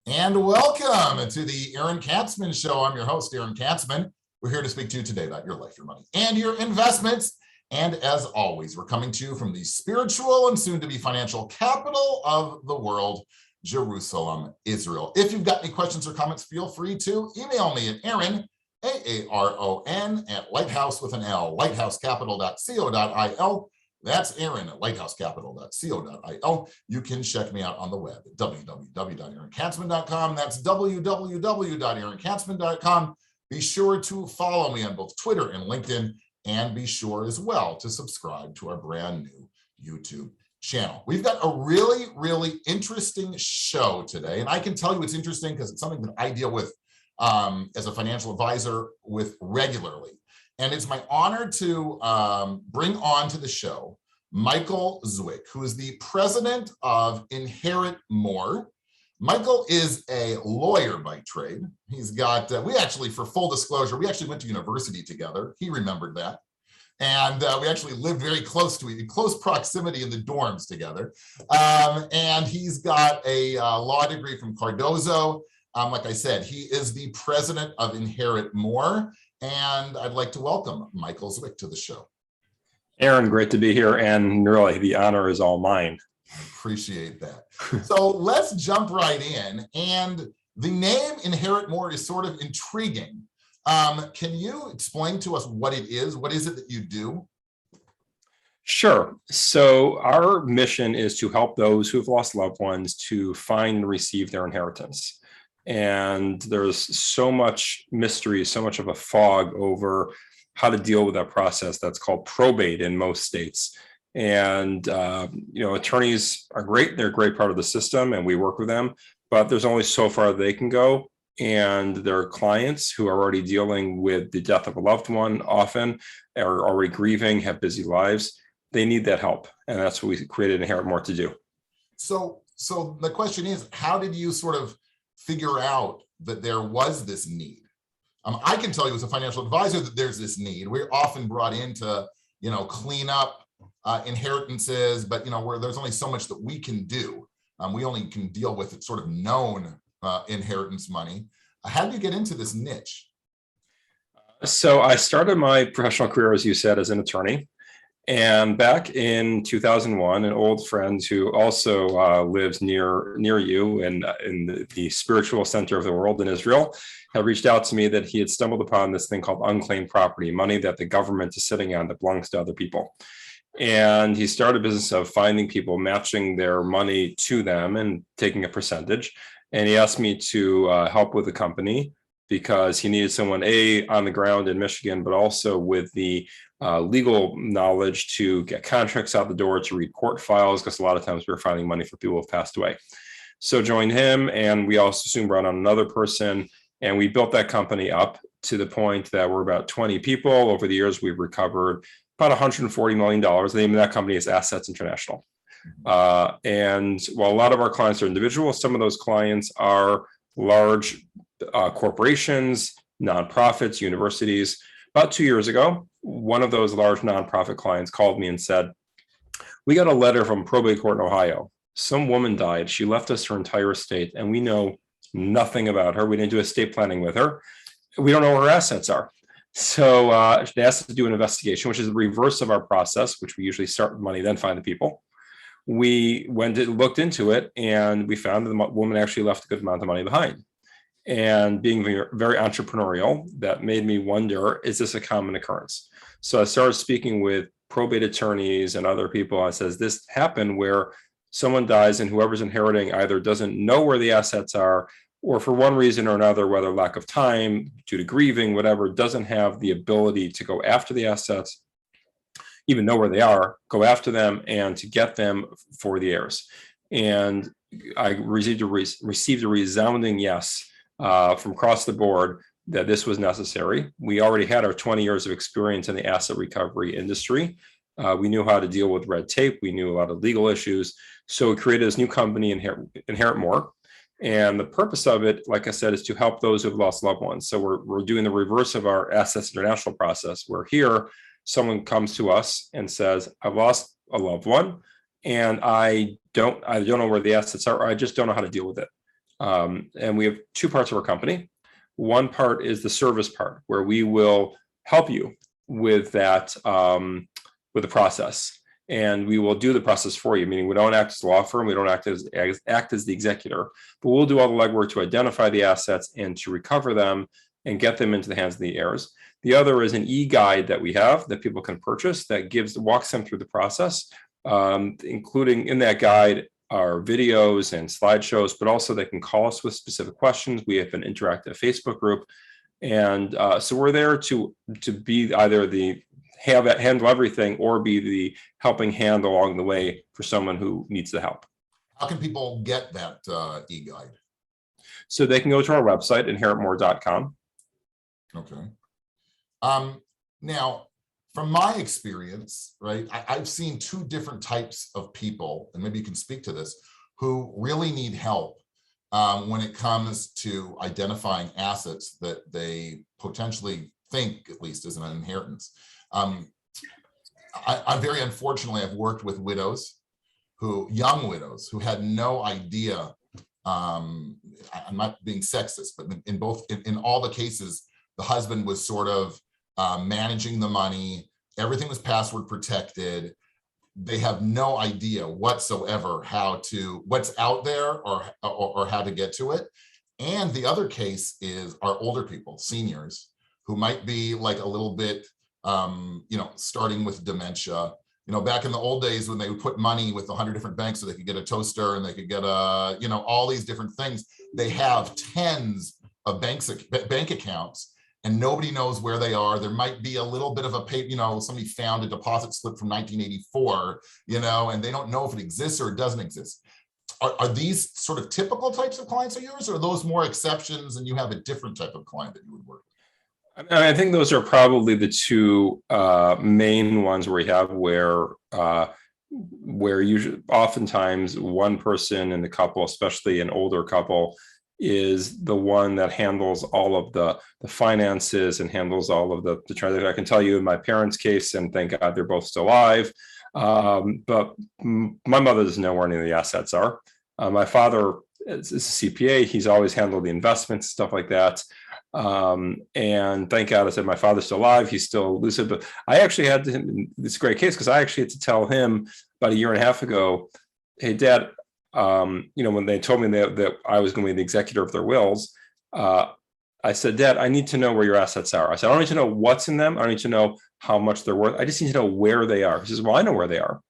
And welcome to the Aaron Katzman Show. I'm your host, Aaron Katzman. We're here to speak to you today about your life, your money, and your investments. And as always, we're coming to you from the spiritual and soon-to-be financial capital of the world, Jerusalem, Israel. If you've got any questions or comments, feel free to email me at Aaron, A-A-R-O-N, at lighthouse with an L, lighthousecapital.co.il. That's Aaron at lighthousecapital.co.il. You can check me out on the web at www.aaronkatzman.com. That's www.aaronkatzman.com. Be sure to follow me on both Twitter and LinkedIn, and be sure as well to subscribe to our brand new YouTube channel. We've got a really, really interesting show today, and I can tell you it's interesting because it's something that I deal with as a financial advisor with regularly. And it's my honor to bring on to the show Michael Zwick, who is the president of Inherit More. Michael is a lawyer by trade. He's got, we actually, for full disclosure, we actually went to university together. He remembered that. And we actually lived very close to it, in close proximity in the dorms together. And he's got a law degree from Cardozo. Like I said, he is the president of Inherit More. And I'd like to welcome Michael Zwick to the show. Aaron, great to be here. And really, the honor is all mine. I appreciate that. So let's jump right in. And the name Inherit More is sort of intriguing. Can you explain to us what it is? What is it that you do? Sure. So our mission is to help those who have lost loved ones to find and receive their inheritance. And there's so much mystery, so much of a fog over how to deal with that process that's called probate in most states. And, attorneys are great. They're a great part of the system and we work with them, but there's only so far they can go. And their clients who are already dealing with the death of a loved one often are already grieving, have busy lives. They need that help. And that's what we created Inherit More to do. So the question is, how did you sort of figure out that there was this need? I can tell you as a financial advisor that there's this need. We're often brought in to, clean up inheritances, but, where there's only so much that we can do. We only can deal with sort of known inheritance money. How did you get into this niche? So I started my professional career, as you said, as an attorney. And back in 2001, an old friend who also lives near you in the spiritual center of the world in Israel had reached out to me that he had stumbled upon this thing called unclaimed property, money that the government is sitting on that belongs to other people. And he started a business of finding people, matching their money to them and taking a percentage. And he asked me to help with the company because he needed someone, on the ground in Michigan, but also with the legal knowledge to get contracts out the door, to read court files, because a lot of times we were finding money for people who have passed away. So joined him, and we also soon brought on another person, and we built that company up to the point that we're about 20 people. Over the years, we've recovered about $140 million. The name of that company is Assets International. And while a lot of our clients are individuals, some of those clients are large corporations, nonprofits, universities. About 2 years ago, one of those large nonprofit clients called me and said, we got a letter from probate court in Ohio. Some woman died. She left us her entire estate, and we know nothing about her. We didn't do estate planning with her. We don't know where her assets are. So they asked us to do an investigation, which is the reverse of our process, which we usually start with money, then find the people. We looked into it, and we found that the woman actually left a good amount of money behind. And being very, very entrepreneurial, that made me wonder, is this a common occurrence? So I started speaking with probate attorneys and other people. I says, this happened where someone dies and whoever's inheriting either doesn't know where the assets are, or for one reason or another, whether lack of time, due to grieving, whatever, doesn't have the ability to go after the assets, even know where they are, go after them, and to get them for the heirs. And I received a resounding yes from across the board that this was necessary. We already had our 20 years of experience in the asset recovery industry. We knew how to deal with red tape. We knew a lot of legal issues. So we created this new company, Inherit More. And the purpose of it, like I said, is to help those who have lost loved ones. So we're doing the reverse of our Assets International process, where here someone comes to us and says, I've lost a loved one and I don't know where the assets are, or I just don't know how to deal with it. And we have two parts of our company. One part is the service part, where we will help you with that, with the process. And we will do the process for you, meaning we don't act as a law firm, we don't act as the executor, but we'll do all the legwork to identify the assets and to recover them and get them into the hands of the heirs. The other is an e-guide that we have that people can purchase that walks them through the process, including in that guide are videos and slideshows, but also they can call us with specific questions. We have an interactive Facebook group. And so we're there to be either the handle everything or be the helping hand along the way for someone who needs the help. How can people get that e-guide? So they can go to our website, inheritmore.com. Okay. Now, from my experience, right, I've seen two different types of people, and maybe you can speak to this, who really need help when it comes to identifying assets that they potentially think, at least, is an inheritance. I'm very unfortunately, I've worked with young widows who had no idea. I'm not being sexist, but in all the cases, the husband was sort of managing the money. Everything was password protected. They have no idea whatsoever what's out there or how to get to it. And the other case is our older people, seniors, who might be like a little bit, starting with dementia. Back in the old days when they would put money with 100 different banks so they could get a toaster and they could get all these different things. They have tens of bank accounts and nobody knows where they are. There might be a little bit of a paper, somebody found a deposit slip from 1984, and they don't know if it exists or it doesn't exist. Are these sort of typical types of clients of yours, or are those more exceptions and you have a different type of client that you would work with? I think those are probably the two main ones where we have where usually oftentimes one person in the couple, especially an older couple, is the one that handles all of the finances and handles all of the transactions. I can tell you in my parents' case, and thank God they're both still alive, but my mother doesn't know where any of the assets are. My father is a CPA. He's always handled the investments, stuff like that. And thank God, I said, my father's still alive. He's still lucid, but I actually had this great case because I actually had to tell him about a year and a half ago, hey, Dad, when they told me that I was going to be the executor of their wills, I said, Dad, I need to know where your assets are. I said, I don't need to know what's in them. I don't need to know how much they're worth. I just need to know where they are. He says, well, I know where they are.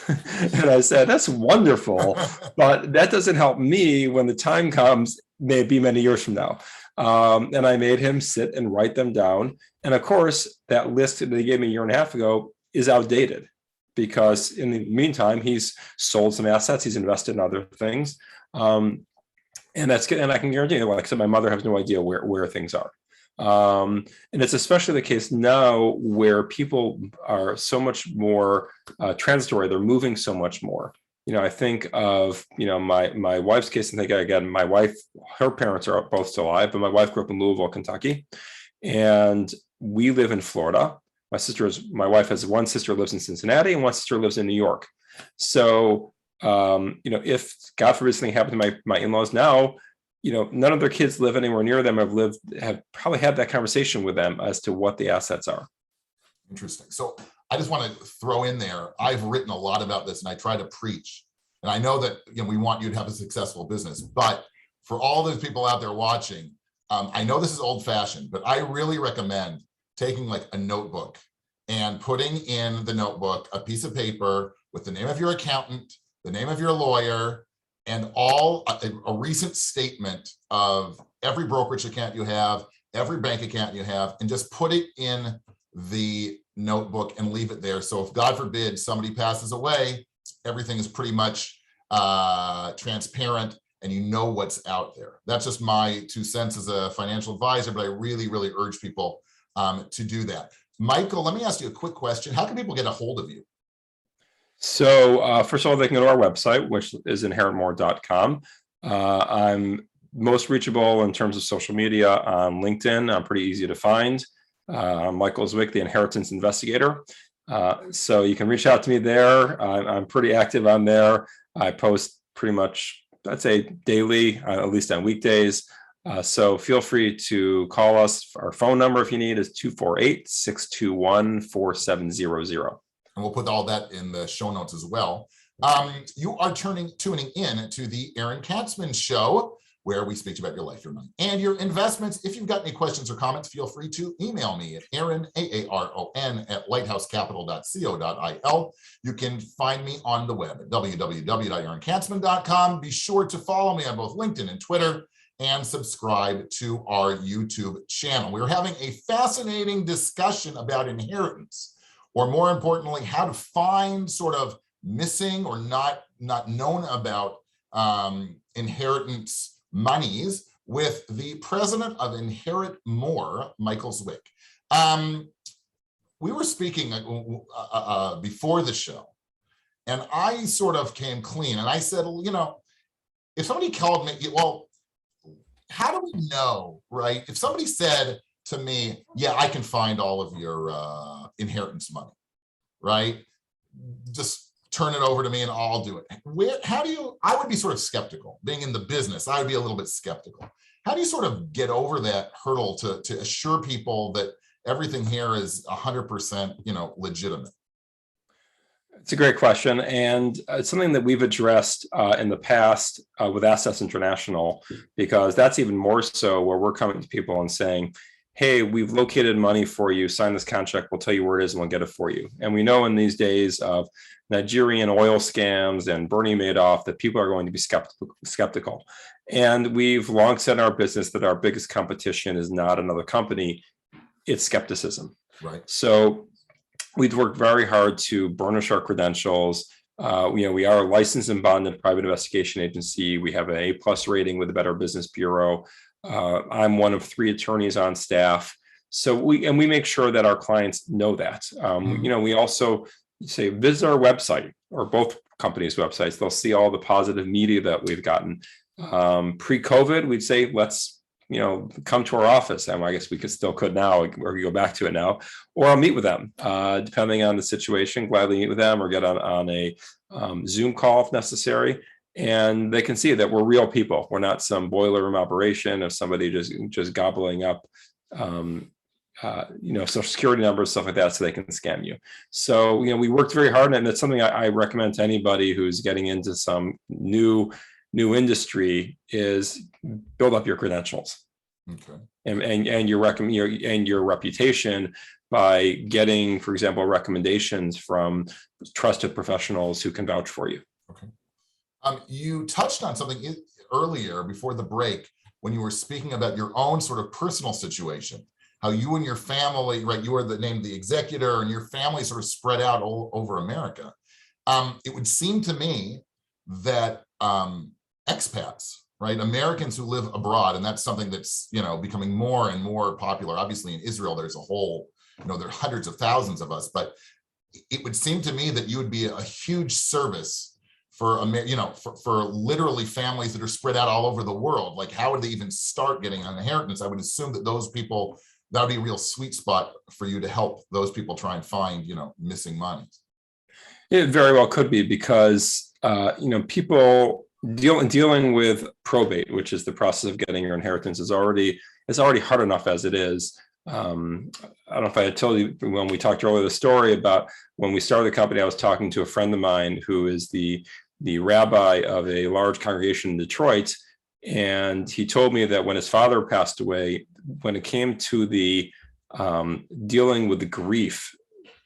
And I said, that's wonderful, but that doesn't help me when the time comes, maybe many years from now. And I made him sit and write them down. And of course, that list that they gave me a year and a half ago is outdated because in the meantime, he's sold some assets, he's invested in other things. And that's good. And I can guarantee you, like I said, my mother has no idea where things are. And it's especially the case now where people are so much more transitory, they're moving so much more. I think of, my wife's case, and think again, my wife, her parents are both still alive, but my wife grew up in Louisville, Kentucky, and we live in Florida. My wife has one sister lives in Cincinnati and one sister lives in New York. So, if God forbid something happened to my in-laws now, none of their kids live anywhere near them, have probably had that conversation with them as to what the assets are. Interesting. So I just want to throw in there, I've written a lot about this and I try to preach. And I know that we want you to have a successful business, but for all those people out there watching, I know this is old fashioned, but I really recommend taking like a notebook and putting in the notebook a piece of paper with the name of your accountant, the name of your lawyer, and a recent statement of every brokerage account you have, every bank account you have, and just put it in the notebook and leave it there. So if God forbid somebody passes away, everything is pretty much transparent and you know what's out there. That's just my 2 cents as a financial advisor, but I really, really urge people to do that. Michael, let me ask you a quick question. How can people get a hold of you? So first of all, they can go to our website, which is inheritmore.com. I'm most reachable in terms of social media on LinkedIn. I'm pretty easy to find. I'm Michael Zwick, the inheritance investigator. So you can reach out to me there. I'm pretty active on there. I post pretty much I'd say daily, at least on weekdays. So feel free to call us. Our phone number, if you need, is 248-621-4700. And we'll put all that in the show notes as well. You are tuning in to the Aaron Katzman Show, where we speak about your life, your money, and your investments. If you've got any questions or comments, feel free to email me at Aaron, Aaron, at lighthousecapital.co.il. You can find me on the web at www.aaronkatzman.com. Be sure to follow me on both LinkedIn and Twitter, and subscribe to our YouTube channel. We're having a fascinating discussion about inheritance, or more importantly, how to find sort of missing or not known about inheritance monies with the president of Inherit More, Michael Zwick. We were speaking before the show, and I sort of came clean, and I said, you know, if somebody called me, well, how do we know, right? If somebody said to me, yeah, I can find all of your inheritance money, right? Just turn it over to me and I'll do it. I would be sort of skeptical. Being in the business, I would be a little bit skeptical. How do you sort of get over that hurdle to assure people that everything here is 100%, legitimate? It's a great question, and it's something that we've addressed in the past with Assets International, because that's even more so where we're coming to people and saying, hey, we've located money for you, sign this contract, we'll tell you where it is and we'll get it for you. And we know in these days of Nigerian oil scams and Bernie Madoff that people are going to be skeptical. And we've long said in our business that our biggest competition is not another company, it's skepticism. Right. So we've worked very hard to burnish our credentials. We are a licensed and bonded private investigation agency. We have an A+ rating with the Better Business Bureau. I'm one of 3 attorneys on staff. So we make sure that our clients know that. We also say visit our website, or both companies' websites. They'll see all the positive media that we've gotten. Pre-COVID, we'd say let's come to our office, and I guess we could now, or we go back to it now, or I'll meet with them, depending on the situation, gladly meet with them or get on a Zoom call if necessary. And they can see that we're real people. We're not some boiler room operation of somebody just gobbling up, social security numbers, stuff like that, so they can scam you. So, we worked very hard, and it's something I recommend to anybody who's getting into some new industry is build up your credentials. Okay. And your reputation by getting, for example, recommendations from trusted professionals who can vouch for you. Okay. You touched on something earlier before the break when you were speaking about your own sort of personal situation, how you and your family, right, you are named the executor, and your family sort of spread out all over America. It would seem to me that expats, right, Americans who live abroad, and that's something that's becoming more and more popular. Obviously in Israel there's a whole, there are hundreds of thousands of us, but it would seem to me that you would be a huge service for for literally families that are spread out all over the world. Like, how would they even start getting an inheritance? I would assume that those people, that would be a real sweet spot for you to help those people try and find missing money. It very well could be, because people dealing with probate, which is the process of getting your inheritance, is already hard enough as it is. I don't know if I had told you when we talked earlier the story about when we started the company. I was talking to a friend of mine who is the rabbi of a large congregation in Detroit, and he told me that when his father passed away, when it came to the dealing with the grief,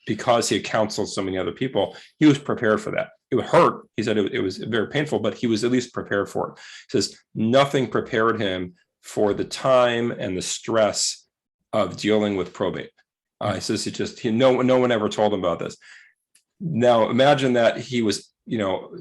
because he had counseled so many other people, he was prepared for that. It would hurt. He said it was very painful, but he was at least prepared for it. He says nothing prepared him for the time and the stress of dealing with probate. He says no one ever told him about this. Now imagine that he was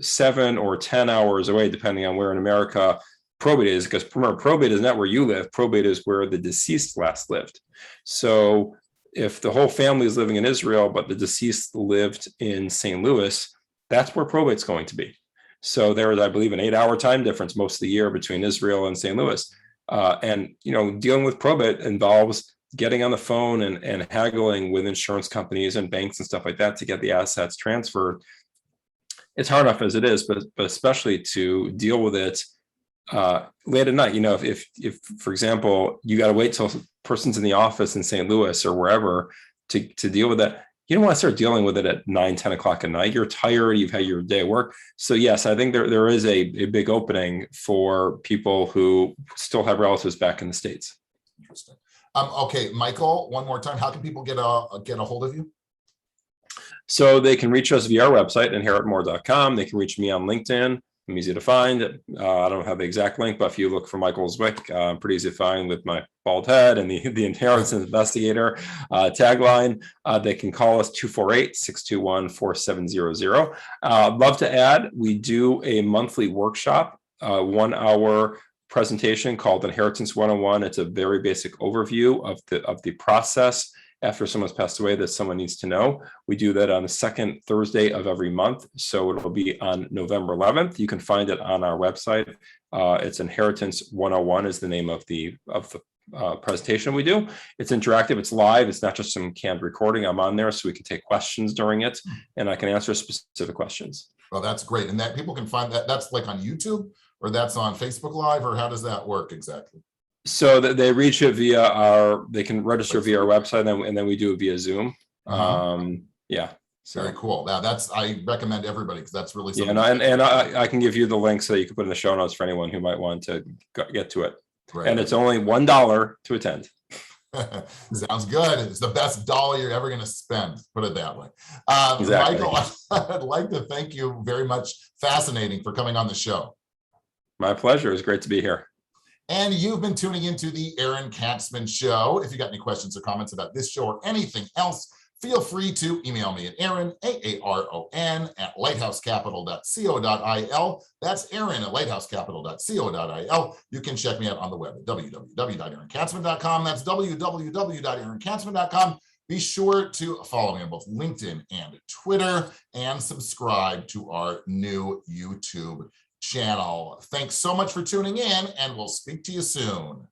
7 or 10 hours away, depending on where in America probate is, because remember, probate is not where you live. Probate is where the deceased last lived. So if the whole family is living in Israel, but the deceased lived in St. Louis, that's where probate's going to be. So there is, I believe, an 8-hour time difference most of the year between Israel and St. Louis. And dealing with probate involves getting on the phone and haggling with insurance companies and banks and stuff like that to get the assets transferred. it's hard enough as it is, but especially to deal with it late at night. You know, if for example, you got to wait till a person's in the office in St. Louis or wherever to deal with that. You don't want to start dealing with it at 9, 10 o'clock at night. You're tired, you've had your day at work. So yes, I think there is a big opening for people who still have relatives back in the States. Interesting. Okay, Michael, one more time, how can people get a hold of you? So they can reach us via our website, inheritmore.com. They can reach me on LinkedIn. I'm easy to find. I don't have the exact link, but if you look for Michael Zwick, pretty easy to find with my bald head and the inheritance investigator tagline. They can call us 248-621-4700. Love to add, we do a monthly workshop, 1 hour presentation called Inheritance 101. It's a very basic overview of the process after someone's passed away that someone needs to know. We do that on the second Thursday of every month. So it'll be on November 11th. You can find it on our website. It's Inheritance 101 is the name of the presentation we do. It's interactive, it's live, it's not just some canned recording. I'm on there so we can take questions during it and I can answer specific questions. Well, that's great. And that people can find that's like on YouTube or that's on Facebook Live, or how does that work exactly? So that they reach it via they can register via our website and then we do it via Zoom. Yeah. So. Very cool. Now I recommend everybody because that's really something. Yeah, and I can give you the link so you can put in the show notes for anyone who might want to get to it. Right. And it's only $1 to attend. Sounds good. It's the best dollar you're ever going to spend. Put it that way. Exactly. Michael, I'd like to thank you very much. Fascinating for coming on the show. My pleasure. It's great to be here. And you've been tuning into the Aaron Katzman Show. If you got any questions or comments about this show or anything else, feel free to email me at Aaron, AARON, @lighthousecapital.co.il. That's Aaron at lighthousecapital.co.il. You can check me out on the web at www.aaronkatzman.com. That's www.aaronkatzman.com. Be sure to follow me on both LinkedIn and Twitter and subscribe to our new YouTube channel. Thanks so much for tuning in, and we'll speak to you soon.